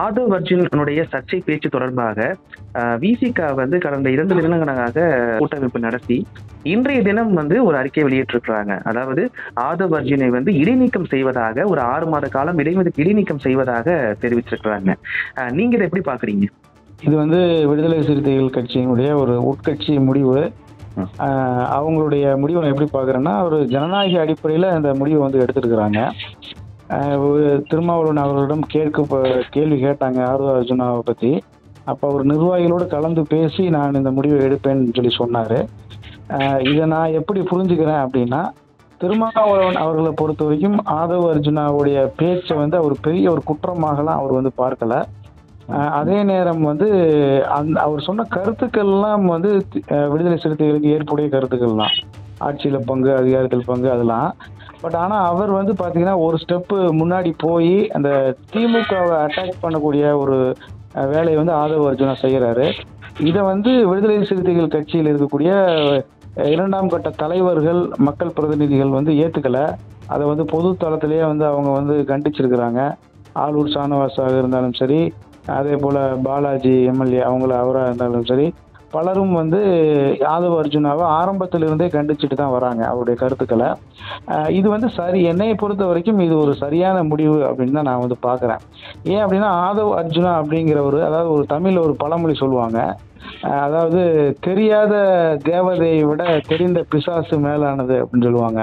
ஆதவ் அர்ஜுனுடைய சர்ச்சை பேச்சு தொடர்பாக விசிக வந்து கடந்த 2 தினங்களாக கூட்டமைப்பு நடத்தி இன்றைய தினம் வந்து ஒரு அறிக்கை வெளியிட்டிருக்கிறாங்க. அதாவது ஆதவ் அர்ஜுனை வந்து இடைநீக்கம் செய்வதாக ஒரு 6 மாத காலம் இடைநீக்கம் செய்வதாக தெரிவிச்சிருக்கிறாங்க. நீங்க இதை எப்படி பாக்குறீங்க? இது வந்து விடுதலை சிறுத்தைகள் கட்சியினுடைய ஒரு உட்கட்சி முடிவு. அவங்களுடைய முடிவை நான் எப்படி பார்க்குறேன்னா, ஒரு ஜனநாயக அடிப்படையில் அந்த முடிவை வந்து எடுத்துருக்குறாங்க. திருமாவளவன் அவர்களிடம் கேள்வி கேட்டாங்க ஆதவ் அர்ஜுனாவை பற்றி. அப்போ அவர் நிர்வாகிகளோடு கலந்து பேசி நான் இந்த முடிவை எடுப்பேன்னு சொல்லி சொன்னார். இதை நான் எப்படி புரிஞ்சுக்கிறேன் அப்படின்னா, திருமாவளவன் அவர்களை பொறுத்த வரைக்கும் ஆதவ் அர்ஜுனாவுடைய பேச்சை வந்து அவர் பெரிய ஒரு குற்றமாகலாம் அவர் வந்து பார்க்கல. அதே நேரம் வந்து அவர் சொன்ன கருத்துக்கள்லாம் வந்து விடுதலை சிறுத்தைகளுக்கு ஏற்புடைய கருத்துக்கள் தான். ஆட்சியில் பங்கு, அதிகாரத்தில் பங்கு, அதெல்லாம். பட் ஆனால் அவர் வந்து பார்த்தீங்கன்னா ஒரு ஸ்டெப்பு முன்னாடி போய் அந்த திமுகவை அட்டாக் பண்ணக்கூடிய ஒரு வேலையை வந்து ஆதவ் அர்ஜுனா செய்கிறாரு. இதை வந்து விடுதலை சிறுத்தைகள் கட்சியில் இருக்கக்கூடிய 2ஆம் கட்ட தலைவர்கள், மக்கள் பிரதிநிதிகள் வந்து ஏற்றுக்கலை. அதை வந்து பொது தளத்திலேயே வந்து அவங்க வந்து கண்டிச்சிருக்கிறாங்க. ஆளூர் சானவாசாக இருந்தாலும் சரி, அதே போல் பாலாஜி எம்எல்ஏ அவராக இருந்தாலும் சரி, பலரும் வந்து ஆதவ் அர்ஜுனாவை ஆரம்பத்திலிருந்தே கண்டிச்சுட்டு தான் வராங்க அவருடைய கருத்துக்களை. இது வந்து என்னையை பொறுத்த வரைக்கும் இது ஒரு சரியான முடிவு அப்படின்னு தான் நான் வந்து பார்க்குறேன். ஏன் அப்படின்னா, ஆதவ் அர்ஜுனா அப்படிங்கிறவர், அதாவது ஒரு தமிழில் ஒரு பழமொழி சொல்லுவாங்க, அதாவது தெரியாத தேவதையை விட தெரிந்த பிசாசு மேலானது அப்படின்னு சொல்லுவாங்க.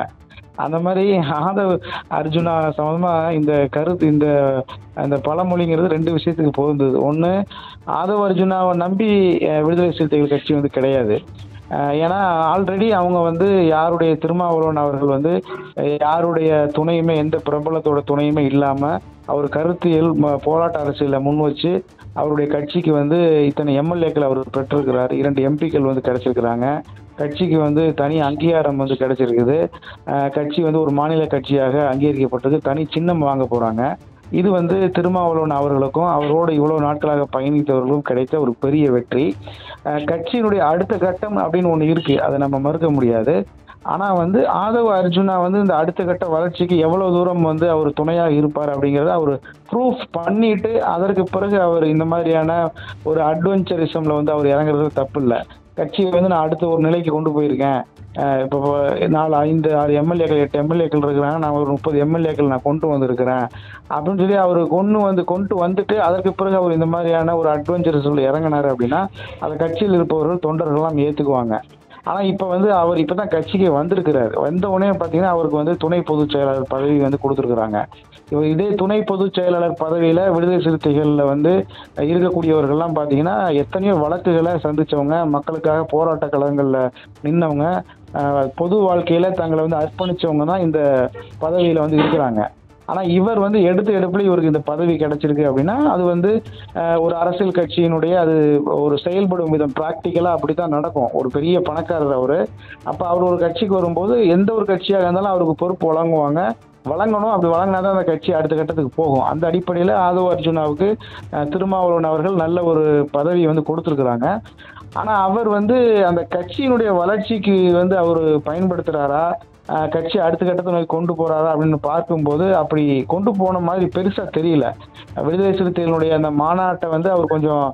அந்த மாதிரி ஆதவ் அர்ஜுனா சம்பந்தமாக இந்த பழமொழிங்கிறது 2 விஷயத்துக்கு பொருந்தது. ஒன்று, ஆதவ் அர்ஜுனாவை நம்பி விடுதலை சிறுத்தைகள் கட்சி வந்து கிடையாது. ஏன்னா ஆல்ரெடி அவங்க வந்து திருமாவளவன் அவர்கள் வந்து யாருடைய துணையுமே, எந்த பிரபலத்தோட துணையுமே இல்லாமல் அவர் கருத்தியல் போராட்ட அரசியலை முன் வச்சு அவருடைய கட்சிக்கு வந்து இத்தனை எம்எல்ஏக்கள் அவர் பெற்றிருக்கிறார். 2 எம்பிக்கள் வந்து கிடைச்சிருக்கிறாங்க. கட்சிக்கு வந்து தனி அங்கீகாரம் வந்து கிடைச்சிருக்குது. கட்சி வந்து ஒரு மாநில கட்சியாக அங்கீகரிக்கப்பட்டது. தனி சின்னம் வாங்க போகிறாங்க. இது வந்து திருமாவளவன் அவர்களுக்கும் அவரோடு இவ்வளோ நாட்களாக பயணித்தவர்களுக்கும் கிடைத்த ஒரு பெரிய வெற்றி. கட்சியினுடைய அடுத்த கட்டம் அப்படின்னு ஒன்று இருக்குது, அதை நம்ம மறுக்க முடியாது. ஆனால் வந்து ஆதவ் அர்ஜுனா வந்து இந்த அடுத்த கட்ட வளர்ச்சிக்கு எவ்வளோ தூரம் வந்து அவர் துணையாக இருப்பார் அப்படிங்கிறத அவர் ப்ரூஃப் பண்ணிட்டு அதற்கு பிறகு அவர் இந்த மாதிரியான ஒரு அட்வென்ச்சரிசமில் வந்து அவர் இறங்குறது தப்பு இல்லை. கட்சியை வந்து நான் அடுத்த ஒரு நிலைக்கு கொண்டு போயிருக்கேன். இப்போ 4, 5, 6 எம்எல்ஏக்கள், 8 எம்எல்ஏக்கள் இருக்கிறாங்க, நான் ஒரு 30 எம்எல்ஏக்கள் நான் கொண்டு வந்திருக்கிறேன் அப்படின்னு சொல்லி அவர் கொண்டு வந்துட்டு அதற்கு பிறகு அவர் இந்த மாதிரியான ஒரு அட்வென்ச்சரிசமில் இறங்கினார் அப்படின்னா அதை கட்சியில் இருப்பவர்கள், தொண்டர்கள்லாம் ஏற்றுக்குவாங்க. ஆனால் இப்போ வந்து அவர் இப்போ தான் கட்சிக்கு வந்திருக்கிறார். வந்த உடனே பார்த்தீங்கன்னா அவருக்கு வந்து துணை பொதுச் செயலாளர் பதவி வந்து கொடுத்துருக்குறாங்க. இதே துணை பொதுச் செயலாளர் பதவியில் விடுதலை சிறுத்தைகளில் வந்து இருக்கக்கூடியவர்கள்லாம் பார்த்தீங்கன்னா எத்தனையோ வழக்குகளை சந்தித்தவங்க, மக்களுக்காக போராட்ட களங்களில் நின்றவங்க, பொது வாழ்க்கையில் தங்களை வந்து அர்ப்பணித்தவங்க தான் இந்த பதவியில் வந்து இருக்கிறாங்க. ஆனால் இவர் வந்து எடுப்பில் இவருக்கு இந்த பதவி கிடைச்சிருக்கு அப்படின்னா அது வந்து ஒரு அரசியல் கட்சியினுடைய அது ஒரு செயல்படும் விதம் ப்ராக்டிக்கலாக அப்படி தான் நடக்கும். ஒரு பெரிய பணக்காரர் அவர். அப்போ அவர் ஒரு கட்சிக்கு வரும்போது எந்த ஒரு கட்சியாக இருந்தாலும் அவருக்கு பொறுப்பு வழங்கணும். அப்படி வழங்கினா தான் அந்த கட்சி அடுத்த கட்டத்துக்கு போகும். அந்த அடிப்படையில் ஆதவ் அர்ஜுனாவுக்கு திருமாவளவன் அவர்கள் நல்ல ஒரு பதவி வந்து கொடுத்துருக்குறாங்க. ஆனால் அவர் வந்து அந்த கட்சியினுடைய வளர்ச்சிக்கு வந்து அவர் பயன்படுத்துகிறாரா, கட்சி அடுத்த கட்டத்தை நோக்கி கொண்டு போறாரா அப்படின்னு பார்க்கும்போது அப்படி கொண்டு போன மாதிரி பெருசா தெரியல. விடுதலை சிறுத்தைகளுடைய அந்த மாநாட்டை வந்து அவர் கொஞ்சம்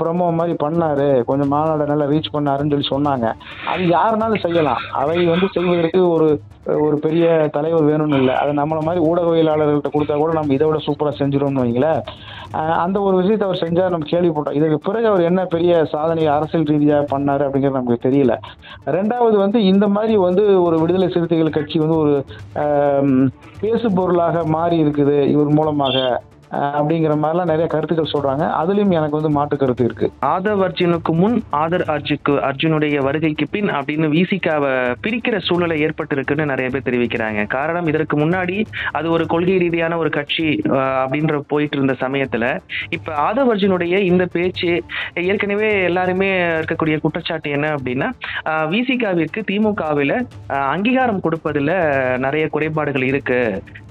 ப்ரொமோ மாதிரி பண்ணாரு, கொஞ்சம் மாநாட்டை நல்லா ரீச் பண்ணாருன்னு சொல்லி சொன்னாங்க. அது யாருனாலும் செய்யலாம். அவை வந்து செய்வதற்கு ஒரு பெரிய தலைவர் வேணும்னு இல்லை. அதை நம்மள மாதிரி ஊடகவியலாளர்கள்ட்ட கொடுத்தா கூட நம்ம இதை விட சூப்பராக செஞ்சிடும்னு வைங்களேன். அந்த ஒரு விஷயத்தை அவர் செஞ்சால் நம்ம கேள்விப்பட்டோம். இதற்கு பிறகு அவர் என்ன பெரிய சாதனை அரசியல் ரீதியாக பண்ணாரு அப்படிங்கிறது நமக்கு தெரியல. 2வது வந்து இந்த மாதிரி வந்து ஒரு விடுதலை சிறுத்தைகள் கட்சி வந்து ஒரு பேசு பொருளாக மாறி இருக்குது இவர் மூலமாக அப்படிங்கிற மாதிரிலாம் நிறைய கருத்துக்கள் சொல்றாங்க. அதுலயும் எனக்கு வந்து மாற்று கருத்து இருக்கு. ஆதவ் அர்ஜுனுக்கு முன் அர்ஜுனுடைய வருகைக்கு பின் அப்படின்னு விசிகாவை பிரிக்கிற சூழ்நிலை ஏற்பட்டு இருக்குன்னு நிறைய பேர் தெரிவிக்கிறாங்க. காரணம், இதற்கு முன்னாடி அது ஒரு கொள்கை ரீதியான ஒரு கட்சி அப்படின்ற போயிட்டு இருந்த சமயத்துல இப்ப ஆதவ் அர்ஜுனுடைய இந்த பேச்சு ஏற்கனவே எல்லாருமே இருக்கக்கூடிய குற்றச்சாட்டு என்ன அப்படின்னா, விசிகாவிற்கு திமுகவில அங்கீகாரம் கொடுப்பதில் நிறைய குறைபாடுகள் இருக்கு,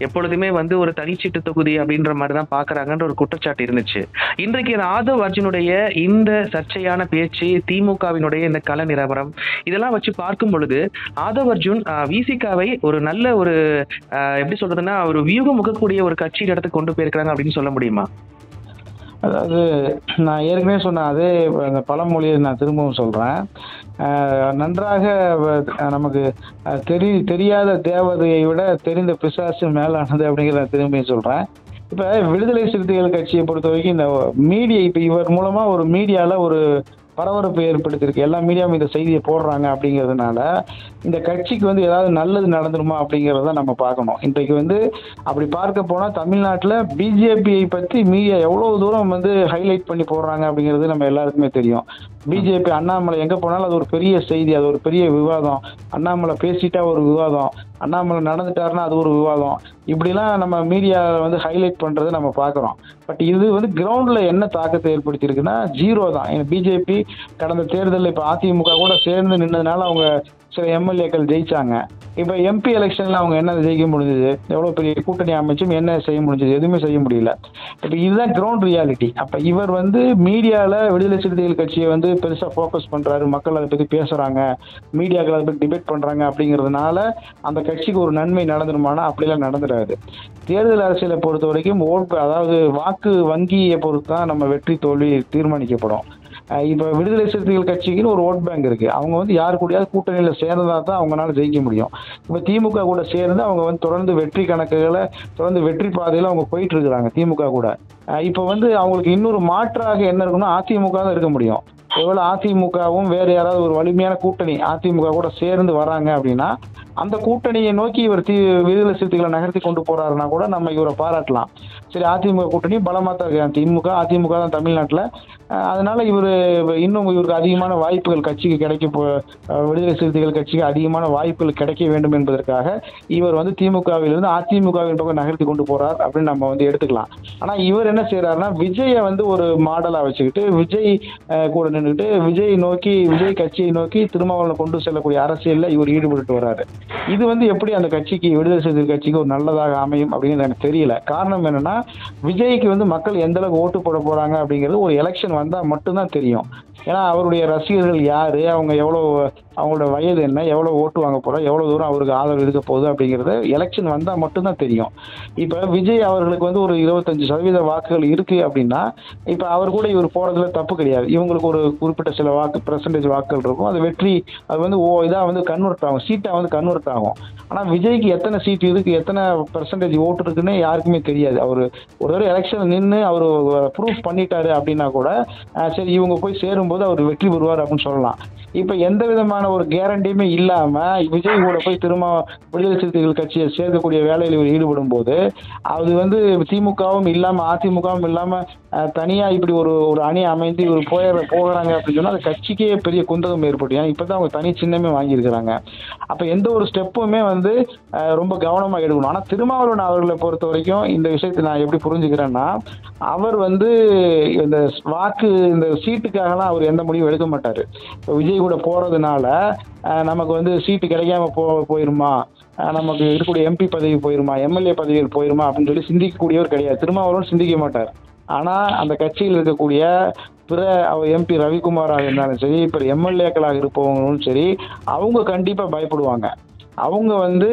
எப்பொழுதுமே வந்து ஒரு தனிச்சீட்டு தொகுதி அப்படின்ற மாதிரிதான் பாக்குறாங்கன்ற ஒரு குற்றச்சாட்டு இருந்துச்சு. இன்றைக்கு ஆதவ் அர்ஜுனுடைய இந்த சர்ச்சையான பேச்சு, திமுகவினுடைய இந்த கள நிலவரம், இதெல்லாம் வச்சு பார்க்கும் பொழுது ஆதவ் அர்ஜுன் விசிகாவை ஒரு நல்ல ஒரு எப்படி சொல்றதுன்னா ஒரு வியூகம் முகக்கூடிய ஒரு கட்சி இடத்துக்கு கொண்டு போயிருக்கிறாங்க அப்படின்னு சொல்ல முடியுமா? அதாவது நான் ஏற்கனவே சொன்ன அதே அந்த பழமொழியை நான் திரும்பவும் சொல்றேன். நன்றாக நமக்கு தெரியாத தேவதையை விட தெரிந்த பிசாசு மேலானது அப்படிங்கிறத நான் திரும்பியும் சொல்றேன். இப்ப விடுதலை சிறுத்தைகள் கட்சியை பொறுத்த வரைக்கும் இந்த மீடியா இப்ப இவர் மூலமா ஒரு மீடியால ஒரு பரபரப்பு ஏற்படுத்தியிருக்கு. எல்லா மீடியாவும் இந்த செய்தியை போடுறாங்க அப்படிங்கிறதுனால இந்த கட்சிக்கு வந்து ஏதாவது நல்லது நடந்துருமா அப்படிங்கிறத நம்ம பார்க்கணும். இன்றைக்கு வந்து அப்படி பார்க்க போனா தமிழ்நாட்டில் பிஜேபியை பற்றி மீடியா எவ்வளவு தூரம் வந்து ஹைலைட் பண்ணி போடுறாங்க அப்படிங்கிறது நம்ம எல்லாருக்குமே தெரியும். பிஜேபி அண்ணாமலை எங்க போனாலும் அது ஒரு பெரிய செய்தி, அது ஒரு பெரிய விவாதம். அண்ணாமலை பேசிட்டா ஒரு விவாதம், அண்ணாமலை நடந்துட்டாருன்னா அது ஒரு விவாதம். இப்படிலாம் நம்ம மீடியாவில் வந்து ஹைலைட் பண்றதை நம்ம பார்க்குறோம். பட் இது வந்து கிரவுண்ட்ல என்ன தாக்கத்தை ஏற்படுத்தியிருக்குன்னா ஜீரோ தான். பிஜேபி கடந்த தேர்தலில் இப்போ அதிமுக கூட சேர்ந்து நின்றதுனால அவங்க சில எம்எல்ஏக்கள் ஜெயிச்சாங்க. இப்போ எம்பி எலெக்ஷன்ல அவங்க என்ன ஜெயிக்க முடிஞ்சது? எவ்வளோ பெரிய கூட்டணி அமைச்சும் என்ன செய்ய முடிஞ்சது? எதுவுமே செய்ய முடியல. இப்போ இதுதான் கிரவுண்ட் ரியாலிட்டி. அப்போ இவர் வந்து மீடியாவில் விடுதலை சிறுத்தைகள் கட்சியை வந்து பெருசாக ஃபோக்கஸ் பண்ணுறாரு, மக்கள் அதை பற்றி பேசுகிறாங்க, மீடியாக்கள் அதை பற்றி டிபேட் பண்ணுறாங்க அப்படிங்கிறதுனால அந்த கட்சிக்கு ஒரு நன்மை நடந்துருமானா அப்படிலாம் நடந்துடாது. தேர்தல் அரசியலை பொறுத்த வரைக்கும் அதாவது வாக்கு வங்கியை பொறுத்து தான் நம்ம வெற்றி தோல்வி தீர்மானிக்கப்படும். இப்போ விடுதலை சிறுத்தைகள் கட்சிக்குன்னு ஒரு ஓட் பேங்க் இருக்கு. அவங்க வந்து யாரு கூடயாவது கூட்டணியில் சேர்ந்ததா தான் அவங்களால ஜெயிக்க முடியும். இப்போ திமுக கூட சேர்ந்து அவங்க வந்து தொடர்ந்து வெற்றி கணக்குகளை தொடர்ந்து வெற்றி பாதையில் அவங்க போயிட்டு இருக்கிறாங்க திமுக கூட. இப்போ வந்து அவங்களுக்கு இன்னொரு மாற்றாக என்ன இருக்குன்னா அதிமுக தான் இருக்க முடியும். எவ்வளவு அதிமுகவும் வேற யாராவது ஒரு வலிமையான கூட்டணி அதிமுக கூட சேர்ந்து வராங்க அப்படின்னா அந்த கூட்டணியை நோக்கி இவர் விடுதலை சிறுத்தைகளை நகர்த்தி கொண்டு போறாருன்னா கூட நம்ம இவரை பாராட்டலாம். சரி, அதிமுக கூட்டணி பலமா தான் இருக்கு, அதிமுக தான் தமிழ்நாட்டில். அதனால இன்னும் இவருக்கு அதிகமான வாய்ப்புகள் கட்சிக்கு விடுதலை சிறுத்தைகள் கட்சிக்கு அதிகமான வாய்ப்புகள் கிடைக்க வேண்டும் என்பதற்காக இவர் வந்து திமுகவிலிருந்து அதிமுகவின் பக்கம் நகர்த்தி கொண்டு போறார் அப்படின்னு நம்ம வந்து எடுத்துக்கலாம். ஆனா இவர் என்ன செய்யறாருன்னா விஜயை வந்து ஒரு மாடலா வச்சுக்கிட்டு விஜய் கூட நின்றுட்டு விஜய் கட்சியை நோக்கி திருமாவளவன் கொண்டு செல்லக்கூடிய அரசியல்ல இவர் ஈடுபட்டு வர்றாரு. இது வந்து எப்படி அந்த கட்சிக்கு விடுதலை சிறுத்தைகள் கட்சிக்கு ஒரு நல்லதாக அமையும் அப்படின்னு எனக்கு தெரியல. காரணம் என்னன்னா விஜய்க்கு வந்து மக்கள் எந்த அளவுக்கு ஓட்டு போட போறாங்க அப்படிங்கிறது ஒரு எலெக்ஷன் வந்தா மட்டும்தான் தெரியும். ஏன்னா அவருடைய ரசிகர்கள் யாரு, அவங்களோட வயது என்ன, எவ்வளவு ஓட்டு வாங்க போறோம், எவ்வளவு தூரம் அவருக்கு ஆதரவு இருக்க போகுது அப்படிங்கிறது எலெக்ஷன் வந்தா மட்டும்தான் தெரியும். இப்ப விஜய் அவர்களுக்கு வந்து ஒரு 25% வாக்குகள் இருக்கு அப்படின்னா இப்ப அவர் கூட இவர் போறதுல தப்பு கிடையாது. இவங்களுக்கு ஒரு குறிப்பிட்ட சில பெர்சன்டேஜ் வாக்குகள் இருக்கும். அது வெற்றி அது வந்து இதா வந்து கன்வெர்ட் ஆகும், சீட்டா வந்து கன்வெர்ட் ஆகும். ஆனா விஜய்க்கு எத்தனை சீட் இருக்கு, எத்தனை பெர்சன்டேஜ் ஓட்டு இருக்குன்னு யாருக்குமே தெரியாது. அவர் ஒரு தடவை எலெக்ஷன் நின்று அவர் ப்ரூஃப் பண்ணிட்டாரு அப்படின்னா கூட சரி இவங்க போய் சேரும்போது அவர் வெற்றி பெறுவார் அப்படின்னு சொல்லலாம். இப்ப எந்த விதமான ஒரு கேரண்டியுமே இல்லாம விஜய் கூட போய் திரும்ப விடுதலை சிறுத்தைகள் கட்சியை சேர்க்கக்கூடிய வேலையில் இவர் ஈடுபடும் போது அது வந்து திமுகவும் இல்லாம அதிமுகவும் இல்லாம தனியா இப்படி ஒரு அணி அமைந்து இவர் போகிறாங்க அப்படின்னு சொன்னா அது கட்சிக்கே பெரிய குந்தகம் ஏற்படும். ஏன்னா இப்பதான் அவங்க தனி சின்னமே வாங்கியிருக்கிறாங்க. அப்ப எந்த ஒரு ஸ்டெப்புமே வந்து ரொம்ப கவனமா எடுக்கணும். ஆனா திருமாவளவன் அவர்களை பொறுத்த வரைக்கும் இந்த விஷயத்தை நான் எப்படி புரிஞ்சுக்கிறேன்னா அவர் வந்து இந்த சீட்டுக்காகலாம் அவர் எந்த முடிவும் எடுக்க மாட்டாரு. விஜய் கூட போறதுனால நமக்கு வந்து சீட்டு கிடைக்காம போயிருமா, நமக்கு இருக்கக்கூடிய எம்பி பதவி போயிருமா, எம்எல்ஏ பதவிகள் போயிருமா அப்படின்னு சொல்லி சிந்திக்கக்கூடியவர் கிடையாது. திருமாவளவன் சிந்திக்க மாட்டார். ஆனா அந்த கட்சியில் இருக்கக்கூடிய பிற எம்பி ரவிக்குமாராக இருந்தாலும் சரி, இப்ப எம்எல்ஏக்களாக இருப்பவங்களும் சரி, அவங்க கண்டிப்பா பயப்படுவாங்க. அவங்க வந்து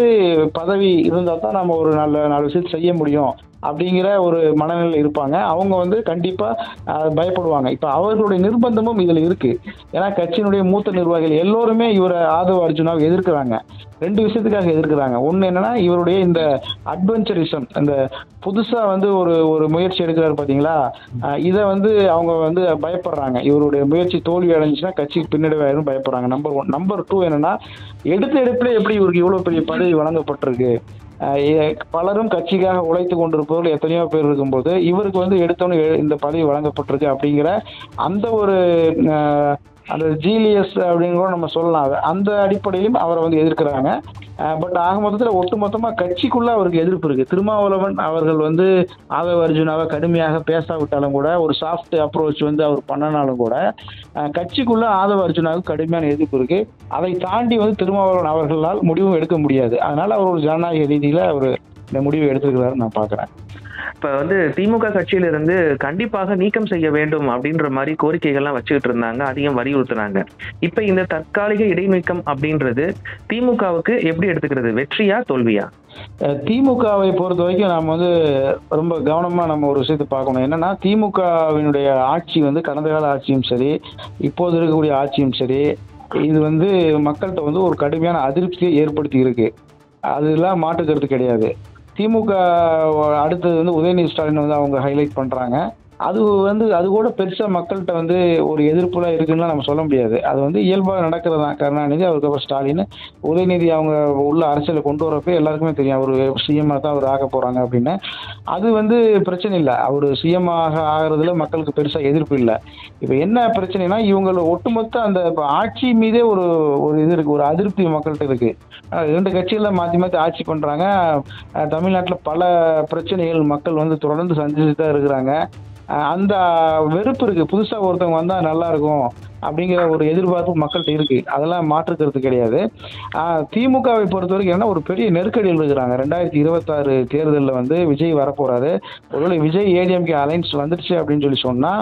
பதவி இருந்தா தான் நம்ம ஒரு நல்ல விஷயத்தை செய்ய முடியும் அப்படிங்கிற ஒரு மனநிலை இருப்பாங்க. அவங்க வந்து கண்டிப்பா பயப்படுவாங்க. இப்ப அவர்களுடைய நிர்பந்தமும் இதுல இருக்கு. ஏன்னா கட்சியினுடைய மூத்த நிர்வாகிகள் எல்லோருமே இவரை ஆதவ அர்ஜுனாவை எதிர்க்கிறாங்க. 2 விஷயத்துக்காக எதிர்க்கிறாங்க. ஒண்ணு என்னன்னா இவருடைய இந்த அட்வென்ச்சரிசம், அந்த புதுசா வந்து ஒரு முயற்சி எடுக்கிறாரு பாத்தீங்களா, இதை வந்து அவங்க வந்து பயப்படுறாங்க. இவருடைய முயற்சி தோல்வி அடைஞ்சுன்னா கட்சிக்கு பின்னடைவாயிரும் பயப்படுறாங்க. நம்பர் 1. நம்பர் 2 என்னன்னா எடுப்புல எப்படி இவருக்கு இவ்வளவு பெரிய பதவி வழங்கப்பட்டிருக்கு. பலரும் கட்சிக்காக உழைத்து கொண்டிருப்பவர்கள் எத்தனையோ பேர் இருக்கும்போது இவருக்கு வந்து எடுத்தோன்னு இந்த பதவி வழங்கப்பட்டிருக்கு அப்படிங்கிற அந்த ஜீலியஸ் அப்படின்னு கூட நம்ம சொல்லலாம். அந்த அடிப்படையிலும் அவரை வந்து எதிர்க்கிறாங்க. பட் ஆக மொத்தத்தில் ஒட்டுமொத்தமா கட்சிக்குள்ள அவருக்கு எதிர்ப்பு இருக்கு. திருமாவளவன் அவர்கள் வந்து ஆதவ அர்ஜுனாவை கடுமையாக பேசாவிட்டாலும் கூட ஒரு சாஃப்ட் அப்ரோச் வந்து அவர் பண்ணனாலும் கூட கட்சிக்குள்ள ஆதவ அர்ஜுனாவுக்கு கடுமையான எதிர்ப்பு இருக்கு. அதை தாண்டி வந்து திருமாவளவன் அவர்களால் முடிவும் எடுக்க முடியாது. அதனால அவர் ஒரு ஜனநாயக ரீதியில அவர் இந்த முடிவை எடுத்திருக்கிறாருன்னு நான் பாக்குறேன். இப்ப வந்து திமுக கட்சியிலிருந்து கண்டிப்பாக நீக்கம் செய்ய வேண்டும் அப்படின்ற மாதிரி கோரிக்கைகள்லாம் வச்சுக்கிட்டு இருந்தாங்க, அதிகம் வலியுறுத்துனாங்க. இப்ப இந்த தற்காலிக இடைநீக்கம் அப்படின்றது திமுகவுக்கு எப்படி எடுத்துக்கிறது? வெற்றியா, தோல்வியா? திமுகவை பொறுத்த வரைக்கும் நம்ம வந்து ரொம்ப கவனமா நம்ம ஒரு விஷயத்தை பார்க்கணும். என்னன்னா, திமுகவினுடைய ஆட்சி வந்து கடந்த கால ஆட்சியும் சரி, இப்போது இருக்கக்கூடிய ஆட்சியும் சரி, இது வந்து மக்கள்கிட்ட வந்து ஒரு கடுமையான அதிருப்தியை ஏற்படுத்தி இருக்கு. அதெல்லாம் மாற்று கருத்து கிடையாது. திமுக அடுத்தது வந்து உதயநிதி ஸ்டாலின் வந்து அவங்க ஹைலைட் பண்றாங்க. அது வந்து அது கூட பெருசா மக்கள்கிட்ட வந்து ஒரு எதிர்ப்புலாம் இருக்குன்னுலாம் நம்ம சொல்ல முடியாது. அது வந்து இயல்பா நடக்கிறது தான். கருணாநிதி, அதுக்கப்புறம் ஸ்டாலின், உதயநிதி அவங்க உள்ள அரசியல கொண்டு வரப்ப எல்லாருக்குமே தெரியும். அவரு சிஎம்மா தான் அவர் ஆக போறாங்க அப்படின்னு. அது வந்து பிரச்சனை இல்ல. அவரு சிஎம் ஆகுறதுல மக்களுக்கு பெருசா எதிர்ப்பு இல்ல. இப்ப என்ன பிரச்சனைனா, இவங்கள ஒட்டுமொத்த அந்த ஆட்சி மீதே ஒரு ஒரு இது இருக்கு. ஒரு அதிருப்தி மக்கள்கிட்ட இருக்கு. 2 கட்சிகள மாத்தி மாத்தி ஆட்சி பண்றாங்க. தமிழ்நாட்டுல பல பிரச்சனைகள் மக்கள் வந்து தொடர்ந்து சந்திச்சுட்டு தான் இருக்கிறாங்க. அந்த வெறுப்பு இருக்கு. புதுசா ஒருத்தவங்க வந்தா நல்லா இருக்கும் அப்படிங்கிற ஒரு எதிர்பார்ப்பு மக்கள்கிட்ட இருக்கு. அதெல்லாம் மாற்று கருத்து கிடையாது. திமுகவை பொறுத்த வரைக்கும் என்ன, ஒரு பெரிய நெருக்கடியில் இருக்கிறாங்க. 2026 தேர்தலில் வந்து விஜய் வரப்போறாரு. ஒருவேளை விஜய் ஏடிஎம்கே அலைன்ஸ் வந்துடுச்சு அப்படின்னு சொல்லி சொன்னா,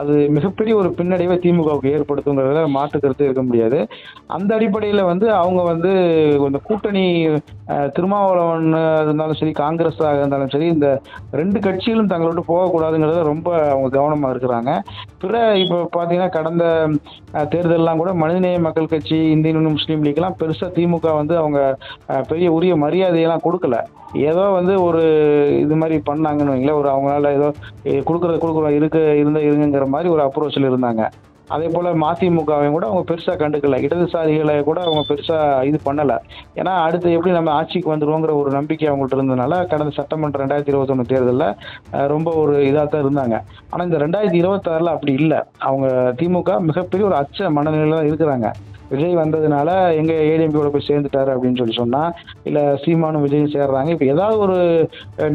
அது மிகப்பெரிய ஒரு பின்னடைவை திமுகவுக்கு ஏற்படுத்துங்கிறதுல மாற்று கருத்து இருக்க முடியாது. அந்த அடிப்படையில் வந்து அவங்க வந்து இந்த கூட்டணி திருமாவளவன் இருந்தாலும் சரி, காங்கிரஸாக இருந்தாலும் சரி, இந்த 2 கட்சிகளும் தங்களோட போகக்கூடாதுங்கிறத ரொம்ப அவங்க கவனமா இருக்கிறாங்க. இப்போ பார்த்தீங்கன்னா, கடந்த தேர்தலெல்லாம் கூட மனிதநேய மக்கள் கட்சி, இந்திய யூனியன் முஸ்லீம் லீக்லாம் பெருசா திமுக வந்து அவங்க பெரிய உரிய மரியாதையெல்லாம் கொடுக்கல. ஏதோ வந்து ஒரு இது மாதிரி பண்ணாங்கன்னு வைங்களேன். ஒரு அவங்களால ஏதோ கொடுக்குறோம் இருந்தா இருங்கிற மாதிரி ஒரு அப்ரோச்சில் இருந்தாங்க. அதே போல மதிமுகவையும் கூட அவங்க பெருசா கண்டுக்கல. இடதுசாரிகளை கூட அவங்க பெருசா இது பண்ணல. ஏன்னா அடுத்து எப்படி நம்ம ஆட்சிக்கு வந்துருவோங்கிற ஒரு நம்பிக்கை அவங்கள்ட்ட இருந்ததுனால கடந்த சட்டமன்ற 2021 தேர்தலில் ரொம்ப ஒரு இதாக தான் இருந்தாங்க. ஆனா இந்த 2026ல அப்படி இல்லை. அவங்க திமுக மிகப்பெரிய ஒரு அச்ச மனநிலையில தான் இருக்கிறாங்க. விஜய் வந்ததுனால எங்க ஏடிஎம்கேவோட போய் சேர்ந்துட்டாரு அப்படின்னு சொல்லி சொன்னா, இல்ல சீமானும் விஜயும் சேர்றாங்க. இப்ப ஏதாவது ஒரு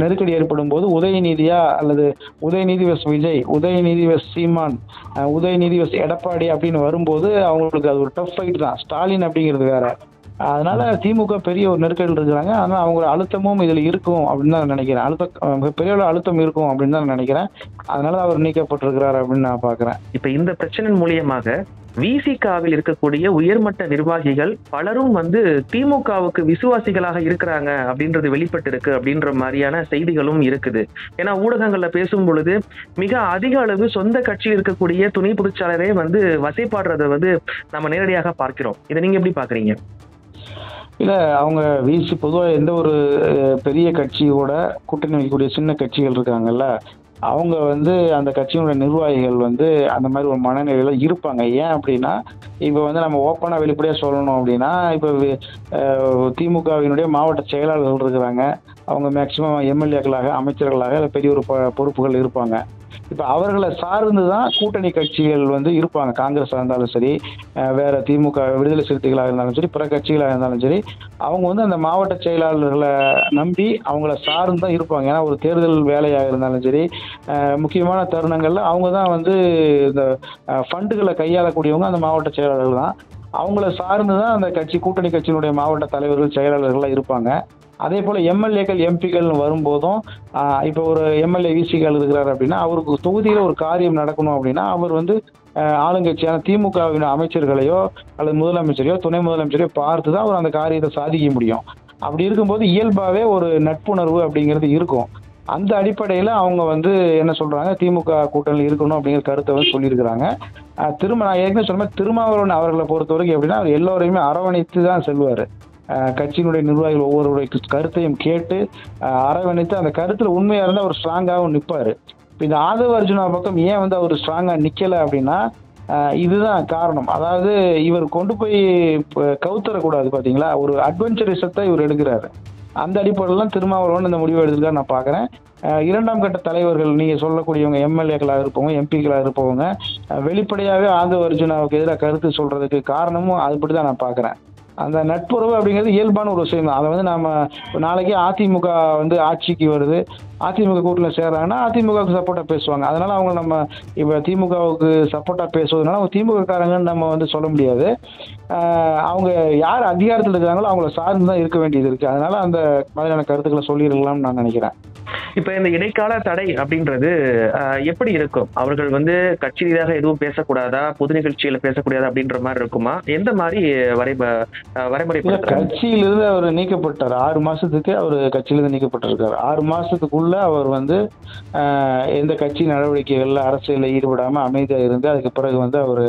நெருக்கடி ஏற்படும் போது உதயநிதியா அல்லது உதயநிதி வெஸ் விஜய், உதயநிதி வெஸ் சீமான், உதயநிதி வெஸ் எடப்பாடி அப்படின்னு வரும்போது அவங்களுக்கு அது ஒரு டஃப் ஃபைட் தான். ஸ்டாலின் அப்படிங்கிறது வேற. அதனால திமுக பெரிய ஒரு நெருக்கடியில் இருக்கிறாங்க. ஆனால் அவங்க அழுத்தமும் இதில் இருக்கும் அப்படின்னு தான் நான் நினைக்கிறேன். மிகப்பெரிய ஒரு அழுத்தம் இருக்கும் அப்படின்னு தான் நான் நினைக்கிறேன். அதனால அவர் நீக்கப்பட்டிருக்கிறார் அப்படின்னு நான் பார்க்குறேன். இப்போ இந்த பிரச்சனை மூலியமாக விசிகாவில் இருக்கக்கூடிய உயர்மட்ட நிர்வாகிகள் பலரும் வந்து திமுகவுக்கு விசுவாசிகளாக இருக்கிறாங்க அப்படின்றது வெளிப்பட்டு இருக்கு அப்படின்ற மாதிரியான செய்திகளும் இருக்குது. ஏன்னா ஊடகங்கள்ல பேசும் பொழுது மிக அதிக அளவு சொந்த கட்சியில் இருக்கக்கூடிய துணை பொதுச்சாளரே வந்து வசைப்பாடுறதை வந்து நம்ம நேரடியாக பார்க்கிறோம். இதை நீங்க எப்படி பாக்குறீங்க? இல்ல, அவங்க வீசி பொதுவாக எந்த ஒரு பெரிய கட்சியோட கூட்டணி வைக்கக்கூடிய சின்ன கட்சிகள் இருக்காங்கல்ல, அவங்க வந்து அந்த கட்சியோட நிர்வாகிகள் வந்து அந்த மாதிரி ஒரு மனநிலையில இருப்பாங்க. ஏன் அப்படின்னா, இப்போ வந்து நம்ம ஓப்பனாக வெளிப்படையாக சொல்லணும் அப்படின்னா, இப்போ திமுகவினுடைய மாவட்ட செயலாளர்கள் இருக்கிறாங்க. அவங்க மேக்சிமம் எம்எல்ஏக்களாக, அமைச்சர்களாக பெரிய ஒரு பொறுப்புகள் இருப்பாங்க. இப்போ அவர்களை சார்ந்து தான் கூட்டணி கட்சிகள் வந்து இருப்பாங்க. காங்கிரஸாக இருந்தாலும் சரி, வேற திமுக விடுதலை சிறுத்தைகளாக இருந்தாலும் சரி, பிற கட்சிகளாக இருந்தாலும் சரி, அவங்க வந்து அந்த மாவட்ட செயலாளர்களை நம்பி அவங்கள சார்ந்து தான் இருப்பாங்க. ஏன்னா ஒரு தேர்தல் வேலையாக இருந்தாலும் சரி, முக்கியமான தருணங்கள்ல அவங்க தான் வந்து இந்த ஃபண்டுகளை கையாளக்கூடியவங்க அந்த மாவட்ட செயலாளர்கள் தான். அவங்கள சார்ந்து தான் அந்த கூட்டணி கட்சியினுடைய மாவட்ட தலைவர்கள், செயலாளர்கள்லாம் இருப்பாங்க. அதே போல எம்எல்ஏக்கள், எம்பிக்கள் வரும்போதும் இப்போ ஒரு எம்எல்ஏ விசிகள் இருக்கிறார் அப்படின்னா, அவருக்கு தொகுதியில் ஒரு காரியம் நடக்கணும் அப்படின்னா, அவர் வந்து ஆளுங்கட்சியான திமுகவின் அமைச்சர்களையோ அல்லது முதலமைச்சரையோ துணை முதலமைச்சரையோ பார்த்து தான் அவர் அந்த காரியத்தை சாதிக்க முடியும். அப்படி இருக்கும்போது இயல்பாகவே ஒரு நட்புணர்வு அப்படிங்கிறது இருக்கும். அந்த அடிப்படையில் அவங்க வந்து என்ன சொல்றாங்க, திமுக கூட்டணியில் இருக்கணும் அப்படிங்கிற கருத்தை வந்து சொல்லியிருக்கிறாங்க. நான் ஏற்கனவே சொன்ன மாதிரி திருமாவளவன் அவர்களை பொறுத்த வரைக்கும் எப்படின்னா, அவர் எல்லோரையுமே அரவணைத்து தான் செல்வார். கட்சியினுடைய நிர்வாகிகள் ஒவ்வொருடைய கருத்தையும் கேட்டு அரவணைத்து அந்த கருத்துல உண்மையா இருந்தால் அவர் ஸ்ட்ராங்காகவும் நிற்பாரு. இப்போ இந்த ஆதவ அர்ஜுனா பக்கம் ஏன் வந்து அவர் ஸ்ட்ராங்கா நிக்கல அப்படின்னா, இதுதான் காரணம். அதாவது இவர் கொண்டு போய் கவுத்தரக்கூடாது. பாத்தீங்களா, ஒரு அட்வென்ச்சரிசத்தை இவர் எடுக்கிறாரு. அந்த அடிப்படையில் திருமாவளவன் இந்த முடிவு எடுத்துருக்காரு நான் பார்க்குறேன். 2ஆம் கட்ட தலைவர்கள் நீங்கள் சொல்லக்கூடியவங்க எம்எல்ஏக்களாக இருப்பவங்க, எம்பிக்களாக இருப்பவங்க வெளிப்படையாகவே ஆதவ அர்ஜுனாவுக்கு எதிராக கருத்து சொல்றதுக்கு காரணமும் அதுபடி தான் நான் பார்க்குறேன். அந்த நட்புறவு அப்படிங்கிறது இயல்பான ஒரு விஷயம் தான். அதை வந்து நாம நாளைக்கே அதிமுக வந்து ஆட்சிக்கு வருது, அதிமுக கூட்டணியில் சேர்றாங்கன்னா அதிமுகவுக்கு சப்போர்ட்டாக பேசுவாங்க. அதனால அவங்க நம்ம இப்போ திமுகவுக்கு சப்போர்ட்டாக பேசுவதனால அவங்க திமுக காரங்கன்னு நம்ம வந்து சொல்ல முடியாது. அவங்க யார் அதிகாரத்தில் இருக்கிறாங்களோ அவங்கள சார்ந்து தான் இருக்க வேண்டியது இருக்கு. அதனால அந்த மாதிரியான கருத்துக்களை சொல்லியிருக்கலாம்னு நான் நினைக்கிறேன். இப்ப இந்த இடைக்கால தடை அப்படின்றது எப்படி இருக்கும்? அவர்கள் வந்து கட்சி ரீதியாக எதுவும் பேசக்கூடாதா? பொது நிகழ்ச்சியில பேசக்கூடாதா அப்படின்ற மாரி இருக்குமா? எந்த மாரி வரைமுறைப்படுத்துறாங்க? கட்சியிலிருந்து அவர் நீக்கப்பட்டார். 6 மாசத்துக்கு அவர் கட்சியிலிருந்து நீக்கப்பட்டிருக்காரு. 6 மாசத்துக்குள்ள அவர் வந்து எந்த கட்சி நடவடிக்கைகள்ல அரசியல்ல ஈடுபடாம அமைதியா இருந்து, அதுக்கு பிறகு வந்து அவரு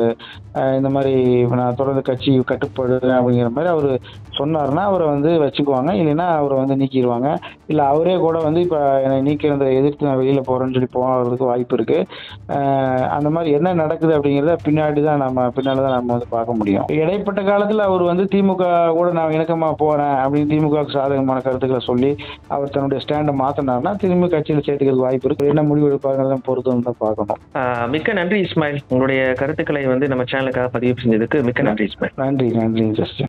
இந்த மாரி நான் தொடர்ந்து கட்சி கட்டுப்படுறேன் அப்படிங்கிற மாரி அவரு சொன்னாருன்னா, அவர வந்து வச்சுக்குவாங்க. இல்லைன்னா அவர வந்து நீக்கிருவாங்க. இல்ல அவரே கூட வந்து இப்ப என்னை நீக்கிறத எதிர்த்து நான் வெளியில போறேன்னு சொல்லி போறதுக்கு வாய்ப்பு இருக்கு. அந்த மாரி என்ன நடக்குது அப்படிங்கிறத பின்னால தான் நம்ம வந்து பார்க்க முடியும். இடைப்பட்ட காலத்துல அவர் வந்து திமுக கூட நான் இணக்கமா போறேன் அப்படின்னு திமுகவுக்கு சாதகமான கருத்துக்களை சொல்லி அவர் தன்னுடைய ஸ்டாண்டை மாத்தினார்னா திரும்பி கட்சியில சேர்த்துக்கிறதுக்கு வாய்ப்பு இருக்கு. என்ன முடிவு எடுப்பாங்கிறத பொறுத்து வந்து தான் பார்க்கணும். மிக்க நன்றி இஸ்மாயில். உங்களுடைய கருத்துக்களை வந்து நம்ம சேனலுக்காக பதிவு செஞ்சதுக்கு மிக்க நன்றி இஸ்மாயில். நன்றி ஜஸ்டின்.